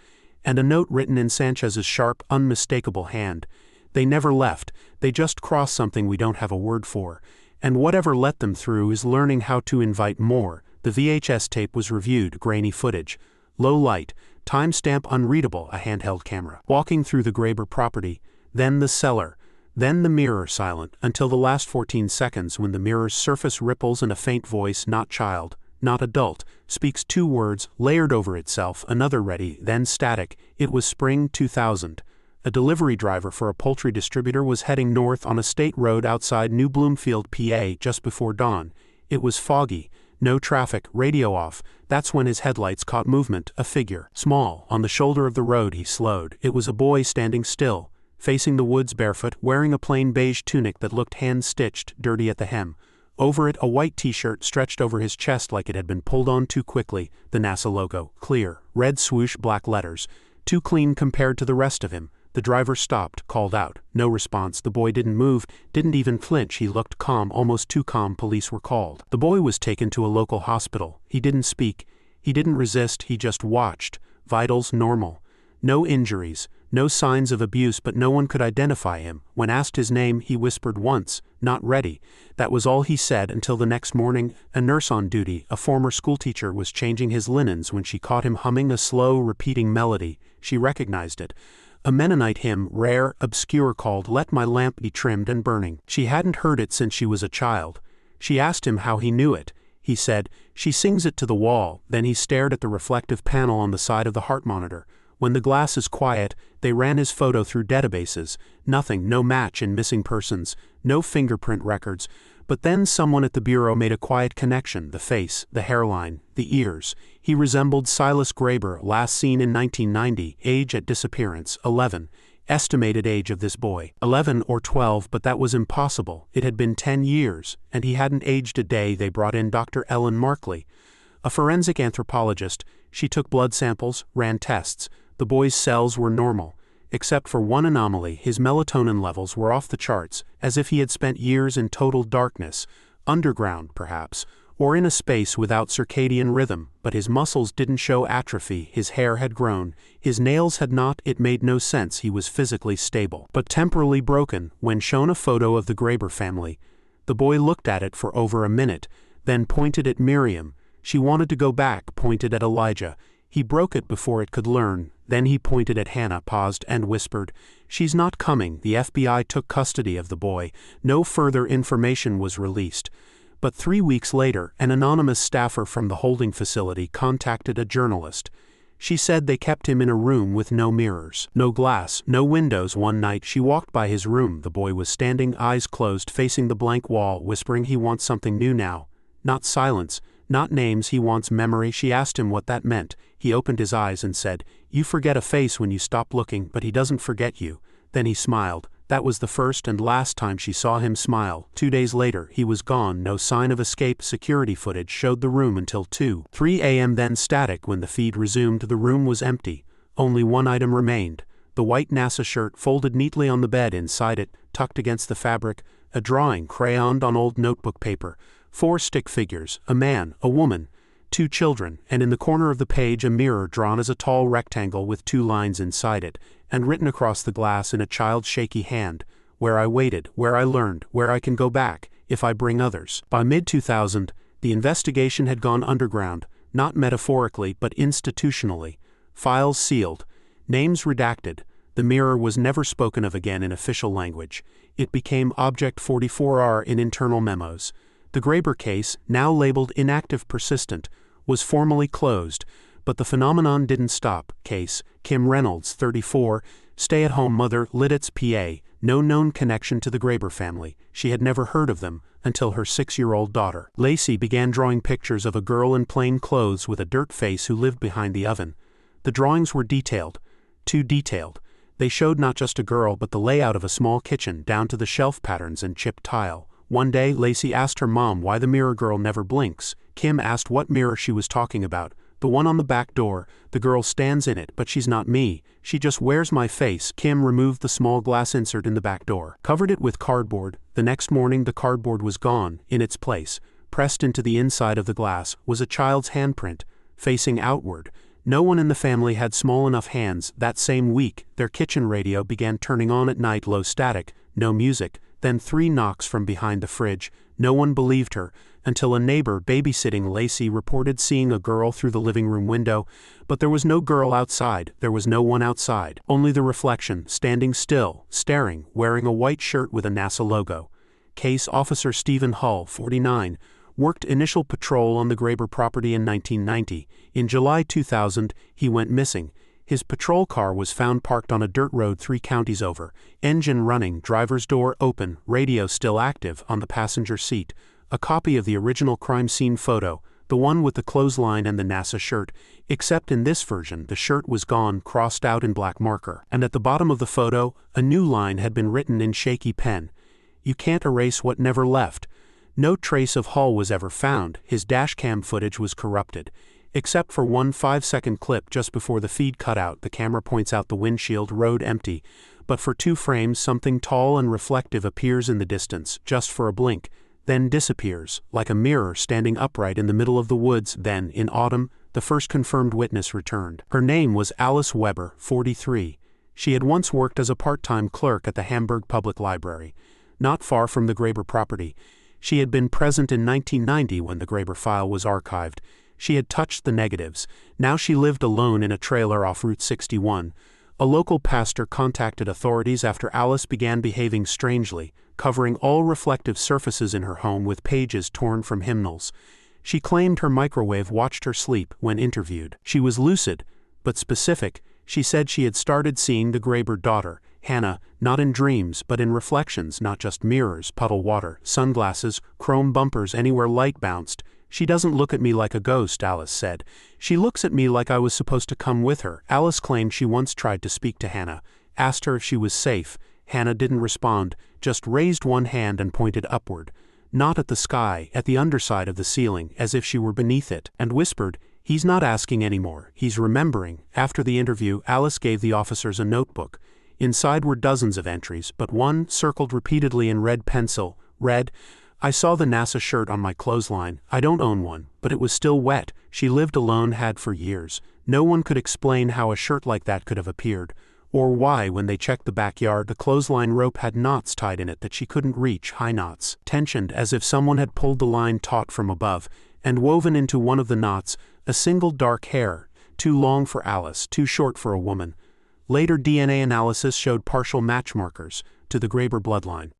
and a note written in Sanchez's sharp, unmistakable hand. They never left. They just crossed something we don't have a word for. And whatever let them through is learning how to invite more. The VHS tape was reviewed, grainy footage, low light, timestamp unreadable, a handheld camera. Walking through the Graber property, then the cellar, then the mirror, silent, until the last 14 seconds when the mirror's surface ripples and a faint voice, not child, not adult, speaks 2 words, layered over itself, another ready, then static. It was spring 2000. A delivery driver for a poultry distributor was heading north on a state road outside New Bloomfield, PA, just before dawn. It was foggy, no traffic, radio off. That's when his headlights caught movement, a figure, small, on the shoulder of the road. He slowed. It was a boy standing still, facing the woods barefoot, wearing a plain beige tunic that looked hand-stitched, dirty at the hem. Over it, a white t-shirt stretched over his chest like it had been pulled on too quickly, the NASA logo, clear, red swoosh, black letters. Too clean compared to the rest of him. The driver stopped, called out. No response. The boy didn't move, didn't even flinch. He looked calm, almost too calm. Police were called. The boy was taken to a local hospital. He didn't speak. He didn't resist. He just watched. Vitals normal. No injuries. No signs of abuse, but no one could identify him. When asked his name, he whispered once, "Not ready." That was all he said until the next morning. A nurse on duty, a former schoolteacher, was changing his linens when she caught him humming a slow, repeating melody. She recognized it. A Mennonite hymn, rare, obscure, called "Let My Lamp Be Trimmed and Burning." She hadn't heard it since she was a child. She asked him how he knew it. He said, "She sings it to the wall." Then he stared at the reflective panel on the side of the heart monitor. When the glass is quiet, they ran his photo through databases. Nothing, no match in missing persons, no fingerprint records. But then someone at the bureau made a quiet connection: the face, the hairline, the ears. He resembled Silas Graber, last seen in 1990, age at disappearance, 11. Estimated age of this boy, 11 or 12, but that was impossible. It had been 10 years, and he hadn't aged a day. They brought in Dr. Ellen Markley, a forensic anthropologist. She took blood samples, ran tests. The boy's cells were normal, except for one anomaly. His melatonin levels were off the charts, as if he had spent years in total darkness, underground perhaps, or in a space without circadian rhythm. But his muscles didn't show atrophy, his hair had grown, his nails had not. It made no sense. He was physically stable, but temporally broken. When shown a photo of the Graber family, the boy looked at it for over a minute, then pointed at Miriam. She wanted to go back, pointed at Elijah. He broke it before it could learn. Then he pointed at Hannah, paused, and whispered, "She's not coming." The FBI took custody of the boy. No further information was released. But 3 weeks later, an anonymous staffer from the holding facility contacted a journalist. She said they kept him in a room with no mirrors, no glass, no windows. One night she walked by his room. The boy was standing, eyes closed, facing the blank wall, whispering he wants something new now. Not silence, not names, he wants memory. She asked him what that meant. He opened his eyes and said, "You forget a face when you stop looking, but he doesn't forget you." Then he smiled. That was the first and last time she saw him smile. 2 days later, he was gone. No sign of escape. Security footage showed the room until 2:03 a.m., then static. When the feed resumed, the room was empty. Only one item remained: the white NASA shirt folded neatly on the bed. Inside it, tucked against the fabric, a drawing crayoned on old notebook paper. 4 stick figures, a man, a woman, 2 children, and in the corner of the page a mirror drawn as a tall rectangle with 2 lines inside it, and written across the glass in a child's shaky hand: "Where I waited, where I learned, where I can go back, if I bring others." By mid-2000, the investigation had gone underground, not metaphorically but institutionally. Files sealed, names redacted. The mirror was never spoken of again in official language. It became Object 44R in internal memos. The Graber case, now labeled inactive persistent, was formally closed, but the phenomenon didn't stop. Case: Kim Reynolds, 34, stay-at-home mother, Lidditz, PA, no known connection to the Graber family. She had never heard of them until her 6-year-old daughter, Lacey, began drawing pictures of a girl in plain clothes with a dirt face who lived behind the oven. The drawings were detailed, too detailed. They showed not just a girl but the layout of a small kitchen, down to the shelf patterns and chipped tile. One day, Lacey asked her mom why the mirror girl never blinks. Kim asked what mirror she was talking about. "The one on the back door. The girl stands in it, but she's not me. She just wears my face." Kim removed the small glass insert in the back door, covered it with cardboard. The next morning, the cardboard was gone. In its place, pressed into the inside of the glass, was a child's handprint, facing outward. No one in the family had small enough hands. That same week, their kitchen radio began turning on at night, low static, no music. Then 3 knocks from behind the fridge. No one believed her, until a neighbor babysitting Lacey reported seeing a girl through the living room window. But there was no girl outside. There was no one outside. Only the reflection, standing still, staring, wearing a white shirt with a NASA logo. Case Officer Stephen Hull, 49, worked initial patrol on the Graber property in 1990. In July 2000, he went missing. His patrol car was found parked on a dirt road 3 counties over, engine running, driver's door open, radio still active on the passenger seat. A copy of the original crime scene photo, the one with the clothesline and the NASA shirt, except in this version the shirt was gone, crossed out in black marker, and at the bottom of the photo, a new line had been written in shaky pen. "You can't erase what never left." No trace of Hall was ever found. His dashcam footage was corrupted. Except for one 5-second clip just before the feed cut out, the camera points out the windshield, road empty. But for 2 frames, something tall and reflective appears in the distance, just for a blink, then disappears, like a mirror standing upright in the middle of the woods. Then, in autumn, the first confirmed witness returned. Her name was Alice Weber, 43. She had once worked as a part-time clerk at the Hamburg Public Library, not far from the Graber property. She had been present in 1990 when the Graber file was archived. She had touched the negatives. Now she lived alone in a trailer off Route 61. A local pastor contacted authorities after Alice began behaving strangely, covering all reflective surfaces in her home with pages torn from hymnals. She claimed her microwave watched her sleep when interviewed. She was lucid, but specific. She said she had started seeing the Graber daughter, Hannah, not in dreams but in reflections, not just mirrors, puddle water, sunglasses, chrome bumpers anywhere light bounced. "She doesn't look at me like a ghost," Alice said. "She looks at me like I was supposed to come with her." Alice claimed she once tried to speak to Hannah, asked her if she was safe. Hannah didn't respond, just raised one hand and pointed upward, not at the sky, at the underside of the ceiling, as if she were beneath it, and whispered, "He's not asking anymore, he's remembering." After the interview, Alice gave the officers a notebook. Inside were dozens of entries, but one, circled repeatedly in red pencil, read, "I saw the NASA shirt on my clothesline. I don't own one, but it was still wet." She lived alone, had for years. No one could explain how a shirt like that could have appeared, or why, when they checked the backyard, the clothesline rope had knots tied in it that she couldn't reach, high knots, tensioned as if someone had pulled the line taut from above, and woven into one of the knots a single dark hair, too long for Alice, too short for a woman. Later DNA analysis showed partial match markers to the Graber bloodline.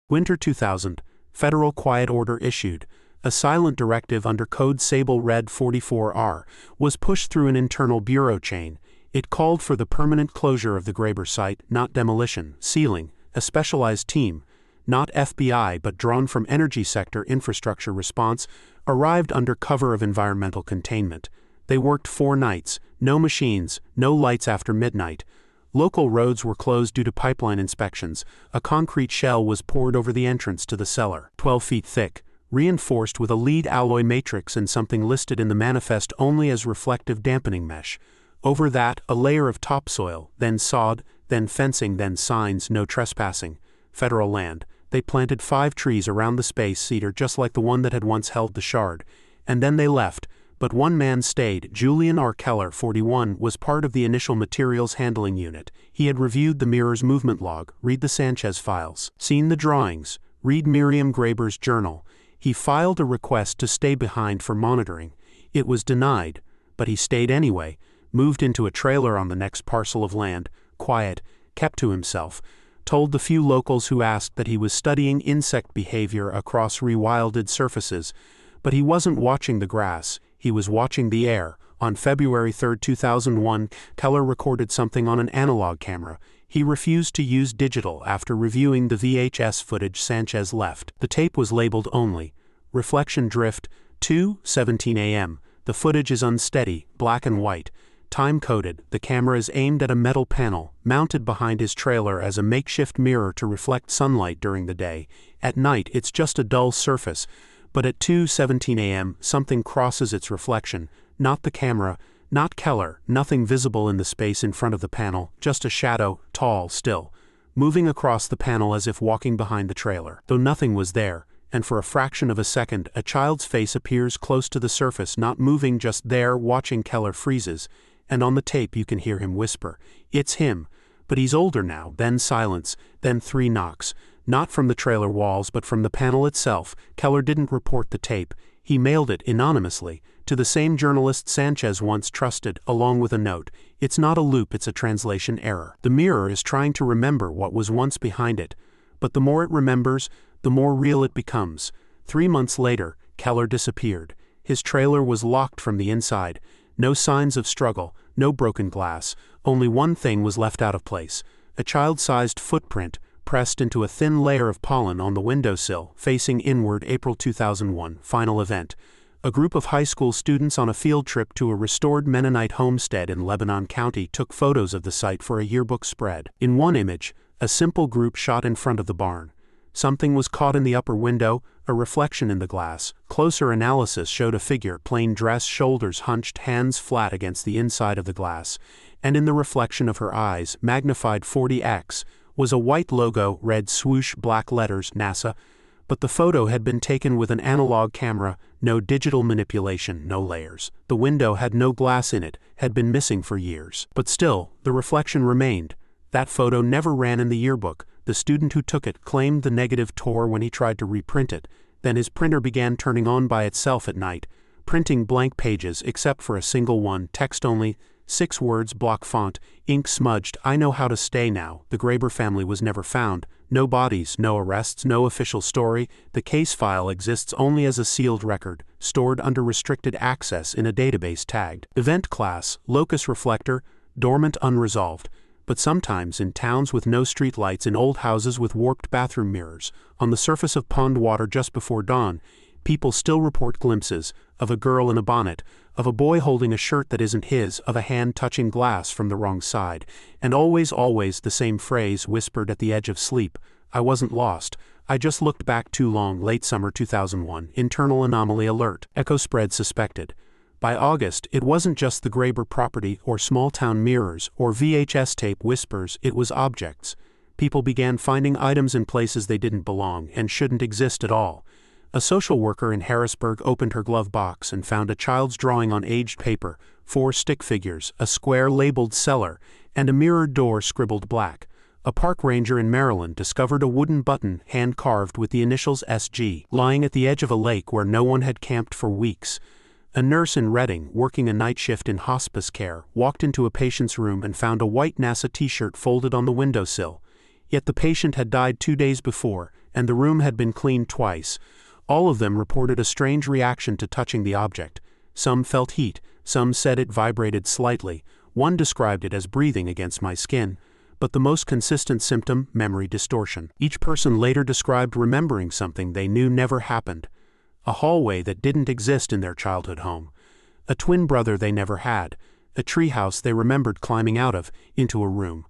Winter 2000. Federal quiet order issued. A silent directive under Code Sable Red 44R was pushed through an internal bureau chain. It called for the permanent closure of the Graber site, not demolition, sealing. A specialized team, not FBI but drawn from energy sector infrastructure response, arrived under cover of environmental containment. They worked 4 nights, no machines, no lights after midnight. Local roads were closed due to pipeline inspections. A concrete shell was poured over the entrance to the cellar, 12 feet thick, reinforced with a lead alloy matrix and something listed in the manifest only as reflective dampening mesh. Over that, a layer of topsoil, then sod, then fencing, then signs, "No trespassing." Federal land. They planted 5 trees around the space, cedar just like the one that had once held the shard. And then they left. But one man stayed. Julian R. Keller, 41, was part of the initial materials handling unit. He had reviewed the mirror's movement log, read the Sanchez files, seen the drawings, read Miriam Graber's journal. He filed a request to stay behind for monitoring. It was denied, but he stayed anyway, moved into a trailer on the next parcel of land, quiet, kept to himself, told the few locals who asked that he was studying insect behavior across rewilded surfaces. But he wasn't watching the grass. He was watching the air. On February 3, 2001, Keller recorded something on an analog camera. He refused to use digital after reviewing the VHS footage Sanchez left. The tape was labeled only. Reflection drift, 2:17 a.m. The footage is unsteady, black and white. Time-coded, the camera is aimed at a metal panel, mounted behind his trailer as a makeshift mirror to reflect sunlight during the day. At night, it's just a dull surface. But at 2:17 a.m., something crosses its reflection. Not the camera, not Keller, nothing visible in the space in front of the panel, just a shadow, tall, still, moving across the panel as if walking behind the trailer. Though nothing was there, and for a fraction of a second, a child's face appears close to the surface, not moving, just there, watching. Keller freezes, and on the tape you can hear him whisper, "It's him." But he's older now. Then silence, then 3 knocks. Not from the trailer walls but from the panel itself. Keller didn't report the tape. He mailed it anonymously to the same journalist Sanchez once trusted, along with a note. "It's not a loop, it's a translation error." The mirror is trying to remember what was once behind it, but the more it remembers, the more real it becomes. 3 months later, Keller disappeared. His trailer was locked from the inside. No signs of struggle, no broken glass. Only one thing was left out of place: a child-sized footprint pressed into a thin layer of pollen on the windowsill, facing inward. April 2001, final event. A group of high school students on a field trip to a restored Mennonite homestead in Lebanon County took photos of the site for a yearbook spread. In one image, a simple group shot in front of the barn. Something was caught in the upper window, a reflection in the glass. Closer analysis showed a figure, plain dress, shoulders hunched, hands flat against the inside of the glass, and in the reflection of her eyes, magnified 40x, was a white logo, red swoosh, black letters, NASA, but the photo had been taken with an analog camera, no digital manipulation, no layers. The window had no glass in it, had been missing for years. But still, the reflection remained. That photo never ran in the yearbook. The student who took it claimed the negative tore when he tried to reprint it. Then his printer began turning on by itself at night, printing blank pages except for a single one, text only, 6 words, block font, ink smudged. I know how to stay now. The Graber family was never found. No bodies, no arrests, no official story. The case file exists only as a sealed record, stored under restricted access in a database tagged Event Class, Locus Reflector, Dormant Unresolved. But sometimes in towns with no streetlights, in old houses with warped bathroom mirrors, on the surface of pond water just before dawn, people still report glimpses of a girl in a bonnet, of a boy holding a shirt that isn't his, of a hand touching glass from the wrong side, and always the same phrase whispered at the edge of sleep: I wasn't lost, I just looked back too long. Late summer 2001, internal anomaly alert, echo spread suspected. By August, it wasn't just the Graber property or small-town mirrors or VHS tape whispers, it was objects. People began finding items in places they didn't belong and shouldn't exist at all. A social worker in Harrisburg opened her glove box and found a child's drawing on aged paper, 4 stick figures, a square labeled cellar, and a mirrored door scribbled black. A park ranger in Maryland discovered a wooden button hand-carved with the initials SG, lying at the edge of a lake where no one had camped for weeks. A nurse in Reading, working a night shift in hospice care, walked into a patient's room and found a white NASA t-shirt folded on the windowsill. Yet the patient had died 2 days before, and the room had been cleaned twice. All of them reported a strange reaction to touching the object. Some felt heat, some said it vibrated slightly, one described it as breathing against my skin. But the most consistent symptom, memory distortion. Each person later described remembering something they knew never happened. A hallway that didn't exist in their childhood home. A twin brother they never had. A treehouse they remembered climbing out of, into a room.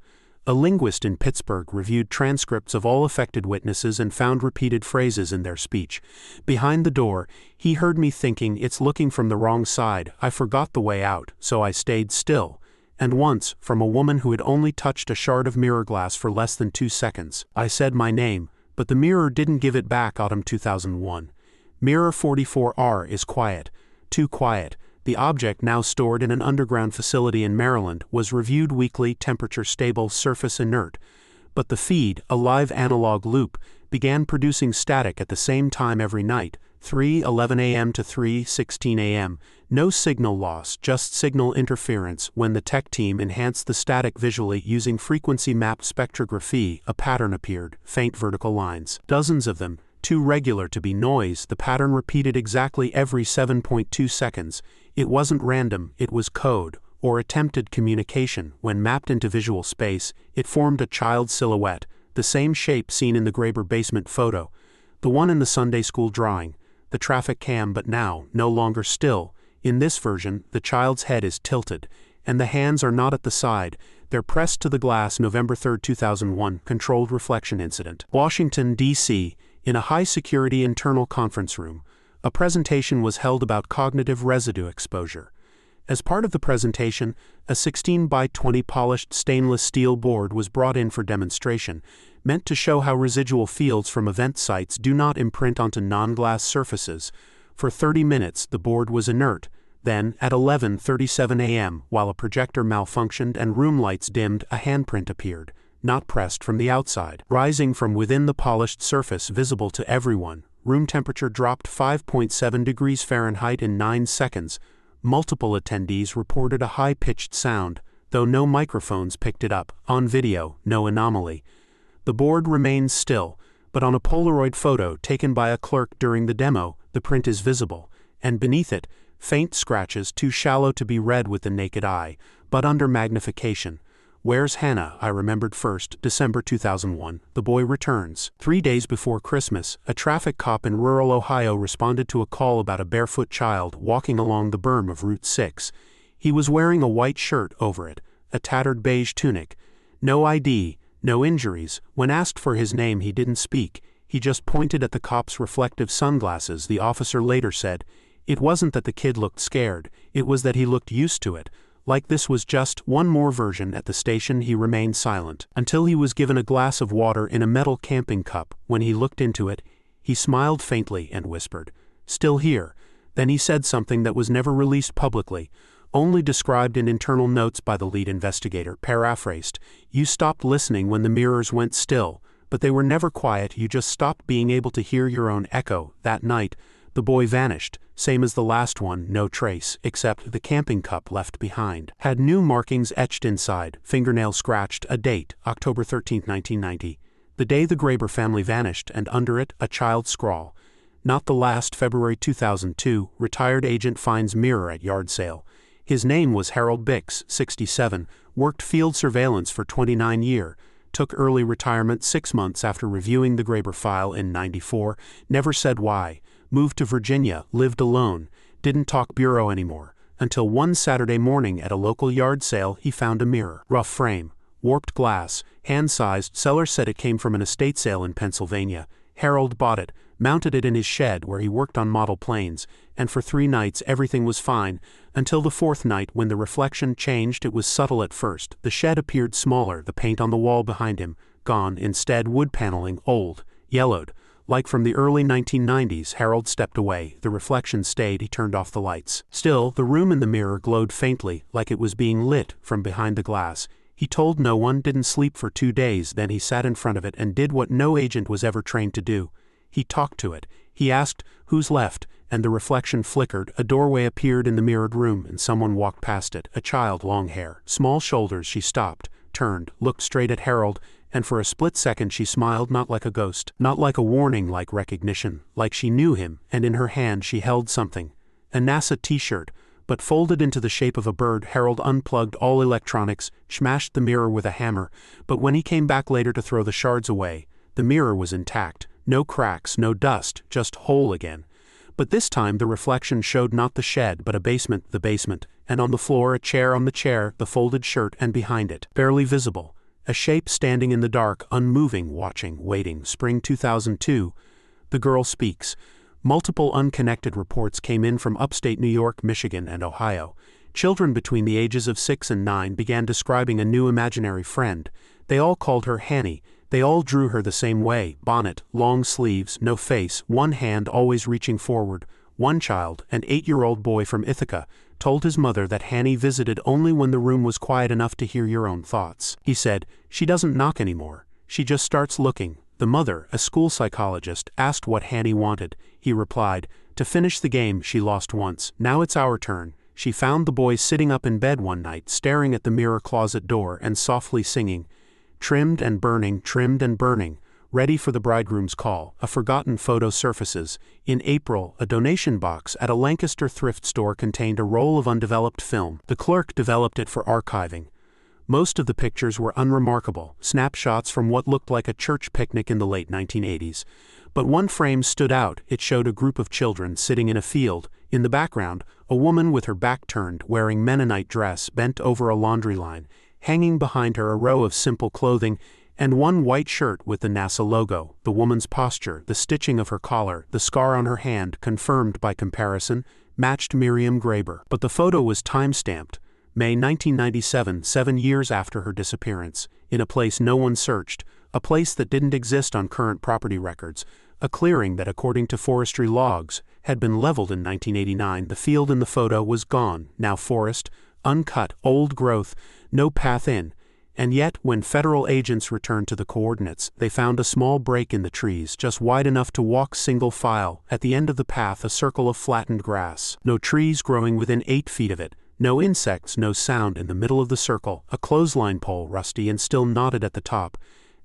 A linguist in Pittsburgh reviewed transcripts of all affected witnesses and found repeated phrases in their speech. Behind the door, he heard me thinking, it's looking from the wrong side, I forgot the way out, so I stayed still. And once, from a woman who had only touched a shard of mirror glass for less than 2 seconds, I said my name, but the mirror didn't give it back. Autumn 2001. Mirror 44R is quiet. Too quiet. The object, now stored in an underground facility in Maryland, was reviewed weekly, temperature stable, surface inert. But the feed, a live analog loop, began producing static at the same time every night, 3:11 a.m. to 3:16 a.m. No signal loss, just signal interference. When the tech team enhanced the static visually using frequency-mapped spectrography, a pattern appeared, faint vertical lines. Dozens of them, too regular to be noise. The pattern repeated exactly every 7.2 seconds. It wasn't random, it was code, or attempted communication. When mapped into visual space, it formed a child's silhouette, the same shape seen in the Graber basement photo, the one in the Sunday school drawing, the traffic cam, but now, no longer still. In this version, the child's head is tilted, and the hands are not at the side, they're pressed to the glass. November 3, 2001, controlled reflection incident. Washington, D.C., in a high-security internal conference room, a presentation was held about cognitive residue exposure. As part of the presentation, a 16 by 20 polished stainless steel board was brought in for demonstration, meant to show how residual fields from event sites do not imprint onto non-glass surfaces. For 30 minutes, the board was inert. Then, at 11:37 a.m., while a projector malfunctioned and room lights dimmed, a handprint appeared, not pressed from the outside, rising from within the polished surface, visible to everyone. Room temperature dropped 5.7 degrees Fahrenheit in 9 seconds. Multiple attendees reported a high-pitched sound, though no microphones picked it up. On video, no anomaly. The board remains still, but on a Polaroid photo taken by a clerk during the demo, the print is visible, and beneath it, faint scratches too shallow to be read with the naked eye, but under magnification. "Where's Hannah?" I remembered first, December 2001. The boy returns. 3 days before Christmas, a traffic cop in rural Ohio responded to a call about a barefoot child walking along the berm of Route 6. He was wearing a white shirt over it, a tattered beige tunic. No ID, no injuries. When asked for his name, he didn't speak. He just pointed at the cop's reflective sunglasses. The officer later said, "It wasn't that the kid looked scared, it was that he looked used to it." Like this was just one more version. At the station he remained silent, until he was given a glass of water in a metal camping cup. When he looked into it, he smiled faintly and whispered, "Still here." Then he said something that was never released publicly, only described in internal notes by the lead investigator, paraphrased. "You stopped listening when the mirrors went still, but they were never quiet. You just stopped being able to hear your own echo." That night, the boy vanished, same as the last one, no trace, except the camping cup left behind had new markings etched inside, fingernail scratched, a date, October 13, 1990. The day the Graber family vanished, and under it, a child's scrawl. "Not the last." February 2002, retired agent finds mirror at yard sale. His name was Harold Bix, 67, worked field surveillance for 29 years. Took early retirement 6 months after reviewing the Graber file in '94, never said why. Moved to Virginia, lived alone, didn't talk bureau anymore, until one Saturday morning at a local yard sale he found a mirror. Rough frame, warped glass, hand-sized. Seller said it came from an estate sale in Pennsylvania. Harold bought it, mounted it in his shed where he worked on model planes, and for 3 nights everything was fine, until the 4th night when the reflection changed. It was subtle at first. The shed appeared smaller, the paint on the wall behind him gone, instead wood paneling, old, yellowed. Like from the early 1990s. Harold stepped away. The reflection stayed. He turned off the lights. Still, the room in the mirror glowed faintly, like it was being lit from behind the glass. He told no one, didn't sleep for 2 days. Then he sat in front of it and did what no agent was ever trained to do. He talked to it. He asked, "Who's left?" And the reflection flickered. A doorway appeared in the mirrored room, and someone walked past it. A child, long hair, small shoulders. She stopped, turned, looked straight at Harold, and for a split second she smiled, not like a ghost, not like a warning, like recognition, like she knew him, and in her hand she held something. A NASA t-shirt, but folded into the shape of a bird. Harold unplugged all electronics, smashed the mirror with a hammer, but when he came back later to throw the shards away, the mirror was intact. No cracks, no dust, just whole again. But this time the reflection showed not the shed but a basement, the basement, and on the floor a chair, on the chair the folded shirt, and behind it, barely visible, a shape standing in the dark, unmoving, watching, waiting. Spring 2002. The girl speaks. Multiple unconnected reports came in from upstate New York, Michigan, and Ohio. Children between the ages of 6 and 9 began describing a new imaginary friend. They all called her Hanny. They all drew her the same way, bonnet, long sleeves, no face, one hand always reaching forward. One child, an 8-year-old boy from Ithaca, told his mother that Hanny visited only when the room was quiet enough to hear your own thoughts. He said, "She doesn't knock anymore. She just starts looking." The mother, a school psychologist, asked what Hanny wanted. He replied, "To finish the game she lost once. Now it's our turn." She found the boy sitting up in bed one night, staring at the mirror closet door and softly singing, trimmed and burning, ready for the bridegroom's call." A forgotten photo surfaces. In April, a donation box at a Lancaster thrift store contained a roll of undeveloped film. The clerk developed it for archiving. Most of the pictures were unremarkable, snapshots from what looked like a church picnic in the late 1980s. But one frame stood out. It showed a group of children sitting in a field. In the background, a woman with her back turned, wearing Mennonite dress, bent over a laundry line. Hanging behind her a row of simple clothing, and one white shirt with the NASA logo. The woman's posture, the stitching of her collar, the scar on her hand, confirmed by comparison, matched Miriam Graber. But the photo was time-stamped, May 1997, 7 years after her disappearance, in a place no one searched, a place that didn't exist on current property records, a clearing that, according to forestry logs, had been leveled in 1989. The field in the photo was gone, now forest, uncut, old growth, no path in. And yet, when federal agents returned to the coordinates, they found a small break in the trees, just wide enough to walk single file. At the end of the path, a circle of flattened grass. No trees growing within 8 feet of it. No insects, no sound. In the middle of the circle, a clothesline pole, rusty and still knotted at the top,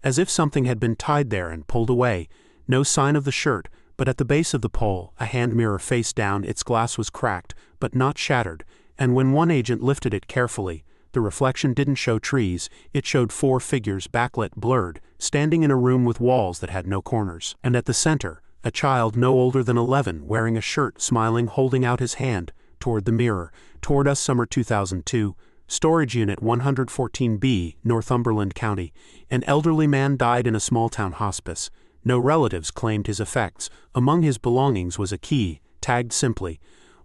as if something had been tied there and pulled away. No sign of the shirt, but at the base of the pole, a hand mirror face down. Its glass was cracked, but not shattered, and when one agent lifted it carefully, The reflection didn't show trees, it showed 4 figures backlit blurred, standing in a room with walls that had no corners. And at the center, a child no older than 11 wearing a shirt, smiling, holding out his hand toward the mirror. Toward us, summer 2002. Storage Unit 114B, Northumberland County. An elderly man died in a small-town hospice. No relatives claimed his effects. Among his belongings was a key, tagged simply,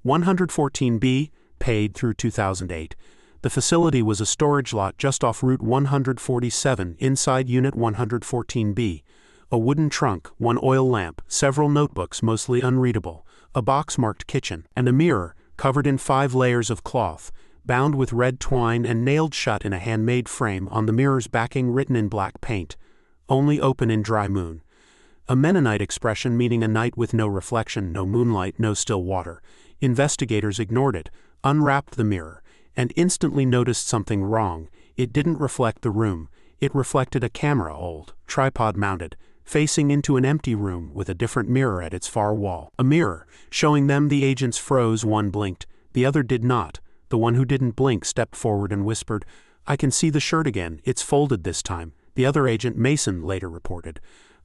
114B, paid through 2008. The facility was a storage lot just off Route 147 inside Unit 114B. A wooden trunk, 1 oil lamp, several notebooks mostly unreadable, a box marked kitchen, and a mirror, covered in 5 layers of cloth, bound with red twine and nailed shut in a handmade frame. On the mirror's backing written in black paint, "Only open in dry moon." A Mennonite expression meaning a night with no reflection, no moonlight, no still water. Investigators ignored it, unwrapped the mirror, and instantly noticed something wrong. It didn't reflect the room. It reflected a camera, old, tripod-mounted, facing into an empty room with a different mirror at its far wall. A mirror, showing them. The agents froze. One blinked, the other did not. The one who didn't blink stepped forward and whispered, "I can see the shirt again, it's folded this time." The other agent, Mason, later reported.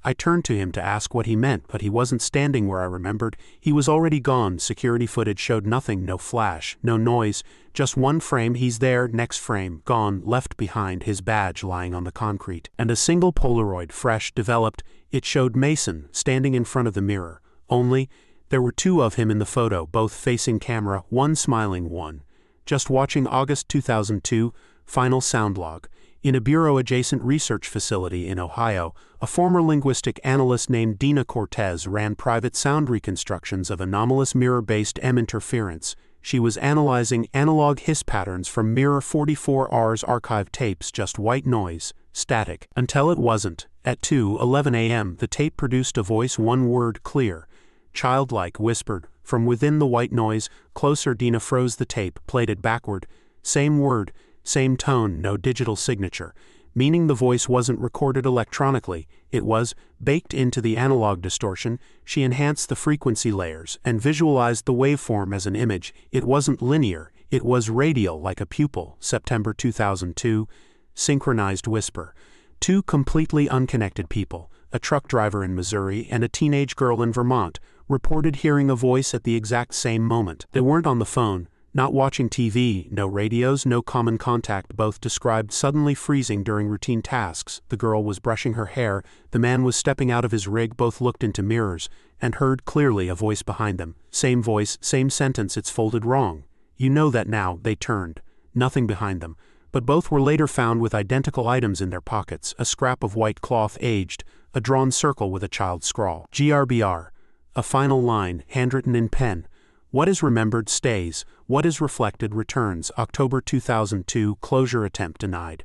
I turned to him to ask what he meant, but he wasn't standing where I remembered. He was already gone. Security footage showed nothing, no flash, no noise, just one frame. He's there, next frame, gone, left behind, his badge lying on the concrete. And a single Polaroid, fresh, developed. It showed Mason, standing in front of the mirror. Only, there were 2 of him in the photo, both facing camera, one smiling, one just watching. August 2002, final sound log. In a bureau-adjacent research facility in Ohio, a former linguistic analyst named Dina Cortez ran private sound reconstructions of anomalous mirror-based M interference. She was analyzing analog hiss patterns from Mirror 44R's archived tapes, just white noise, static, until it wasn't. At 2:11 a.m., the tape produced a voice, one word, clear, childlike, whispered, from within the white noise. Closer. Dina froze the tape, played it backward. Same word, same tone, no digital signature, meaning the voice wasn't recorded electronically, it was baked into the analog distortion. She enhanced the frequency layers and visualized the waveform as an image. It wasn't linear, it was radial like a pupil. September 2002, synchronized whisper. 2 completely unconnected people, a truck driver in Missouri and a teenage girl in Vermont, reported hearing a voice at the exact same moment. They weren't on the phone, not watching TV, no radios, no common contact. Both described suddenly freezing during routine tasks. The girl was brushing her hair, the man was stepping out of his rig. Both looked into mirrors and heard clearly a voice behind them. Same voice, same sentence, "It's folded wrong. You know that now." They turned. Nothing behind them. But both were later found with identical items in their pockets, a scrap of white cloth aged, a drawn circle with a child's scrawl. GRBR. A final line, handwritten in pen. What is remembered stays, what is reflected returns. October 2002, closure attempt denied.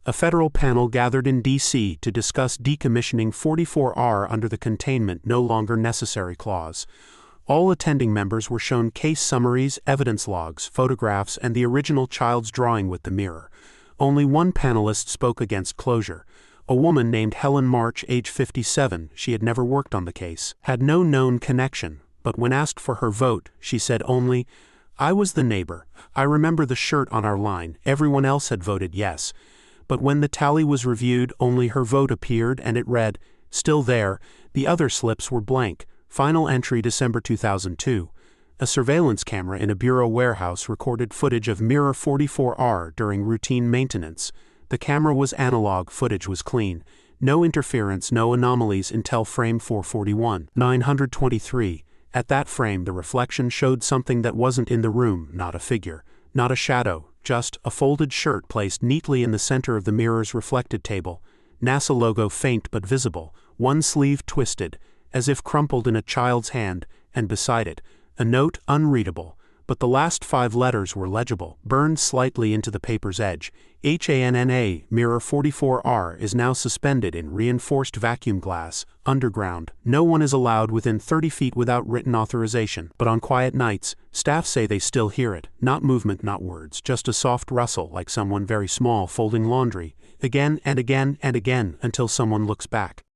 A federal panel gathered in D.C. to discuss decommissioning 44R under the Containment No Longer Necessary clause. All attending members were shown case summaries, evidence logs, photographs, and the original child's drawing with the mirror. Only one panelist spoke against closure. A woman named Helen March, age 57, she had never worked on the case, had no known connection, but when asked for her vote, she said only, "I was the neighbor. I remember the shirt on our line. Everyone else had voted yes." But when the tally was reviewed, only her vote appeared and it read, "Still there." The other slips were blank. Final entry, December 2002. A surveillance camera in a bureau warehouse recorded footage of Mirror 44R during routine maintenance. The camera was analog, footage was clean. No interference, no anomalies until frame 441. 923. At that frame, the reflection showed something that wasn't in the room, not a figure, not a shadow, just a folded shirt placed neatly in the center of the mirror's reflected table. NASA logo faint but visible, one sleeve twisted, as if crumpled in a child's hand, and beside it, a note unreadable, but the last 5 letters were legible, burned slightly into the paper's edge. HANNA, Mirror 44R is now suspended in reinforced vacuum glass, underground. No one is allowed within 30 feet without written authorization. But on quiet nights, staff say they still hear it. Not movement, not words, just a soft rustle like someone very small folding laundry, again and again and again until someone looks back.